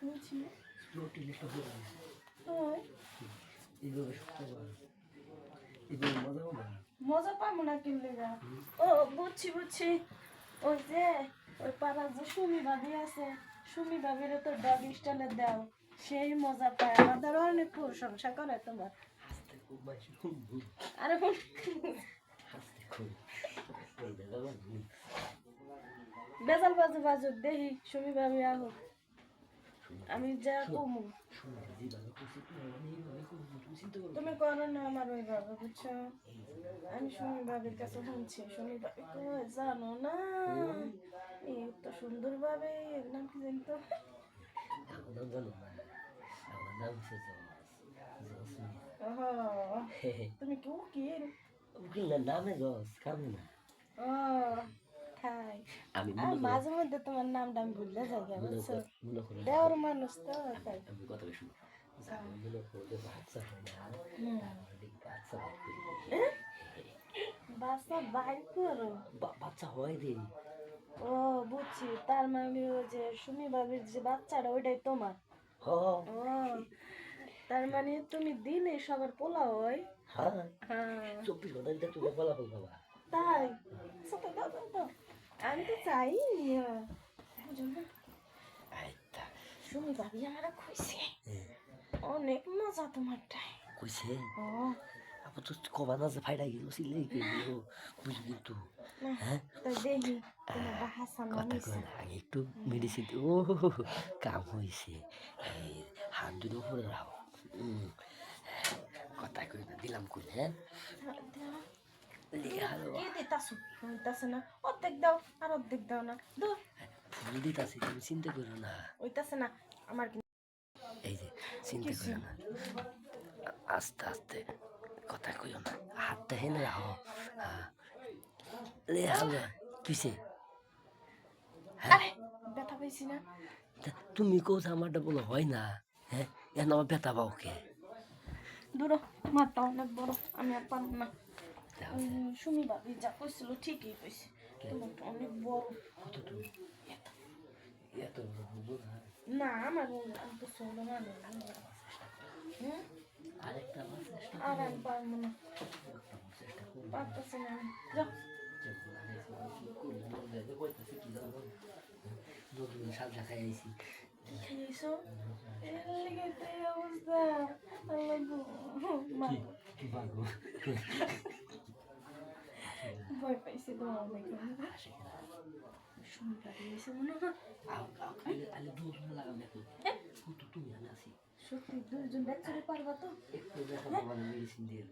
বুঝছি। প্রোটিন একটা হবে হ্যাঁ এইভাবে সত্যি এইভাবে মজা হবে না মজা পাবো না কিনলে গা। ও বুঝছি বুঝছি, ওই যে ওই পাড়ার যে সুমি ভাবি আছে, সুমি ভাবিরে তো ডগ স্টাইলে দাও, সেই মজা পায়। আমাদের অনেক প্রশংসা করে তোমার। হাসতে খুব বেশি খুব ভুল আরে হাসতে খুব এই দাদা ভুল বেজাল বাজু বাজু দেখি সুমি ভাবি আহ, আমি যা কমু শুনে যেভাবে করছি তুমি এইভাবে করবো তুমি চিন্তা করো তুমি করো না আমার ওইভাবে, বুঝছো? আমি সুমি ভাবির কাছে শুনছি, সুমি ভাবি কই জানো না, এই তো সুন্দর ভাবে এর নাম কি জানতো? আমার নাম জানো না আমার নাম হচ্ছে জস তুমি কি উকিল? উকিল না নামে জস কামে না ও খাই। আমি আর মাঝে মধ্যে তোমার নামটা আমি ভুলে যাই, বুঝছো? মনে করে দেওয়ার মানুষ তো তাই। আমি কথা শুনি আমি মনে করে বাচ্চা হয় না তারপরে বাচ্চা বাইর করি বাচ্চা বাইর করো? বাচ্চা হয় রে ও বুঝছি, তার মানে ওই যে সুমি ভাবির যে বাচ্চাটা ওইটাই তোমার। হ ও তার মানে তুমি দিনে সবার পোলা হয়? হ্যাঁ হ্যাঁ 24 ঘন্টা তুমি ফলাফল পাবা তাই? সাথে দাও দাও দাও, আমি তো চাই বুঝলি, আচ্ছা সুমি ভাবি আমার খুঁজছে অনেক মজা তোমারটাই। কইছে ও আবার তো কবা না যে ফাইডা গেল সিলেই গেল বুঝলি কিন্তু না হ্যাঁ তাই দেখি তোমার হাসান কথা হয়েছে। কয় না আগে একটু মেডিসিন ও কাম হয়েছে এই হাত দুটো উপরে রাখো কথা কই না দিলাম কই হ্যাঁ হ্যালো কে দিতাছো? হইতাছে না, অর্ধেক দাও আর অর্ধেক দাও না, দো ফুল দিতাছি তুমি চিন্তা করো না হইতাছে না আমার। এই যে চিন্তা করো না আস্তে আস্তে কথা কইও না হাতটা হেনে রাখো লে হ্যালো কিসে আরে ব্যথা পাইছি না। তুমি কোথা আমারটা বলো হয় না হ্যাঁ এখন আমার ব্যথা পাও কে দূর, মারটা অনেক বড়, আমি আর পারবো না। সুমি ভাবি যা কইছিল ঠিকই কইছে, তোমারটা অনেক বড়। কত তুমি এত বুঝো না না আমার আমি তো ছোট মানুষ। আরেকটা আমার চেষ্টা আর আমি পারবো না, চেষ্টা করবো পারতেছি না আমি। যাও সাজা খাই আইছি কি খাইছো? এর লেগে তো এই অবস্থা। আল্লাহ গো, মা কি পারবো ভয় পাইছি তোমার দেখে। সুমি ভাবি এসে মনে হয় আলে দুধ লাগাম দেখো তুমি আমি আছি সত্যি দুজন বাচ্চারে পারবা তো? একটু দেখা মেডিসিন দিয়ে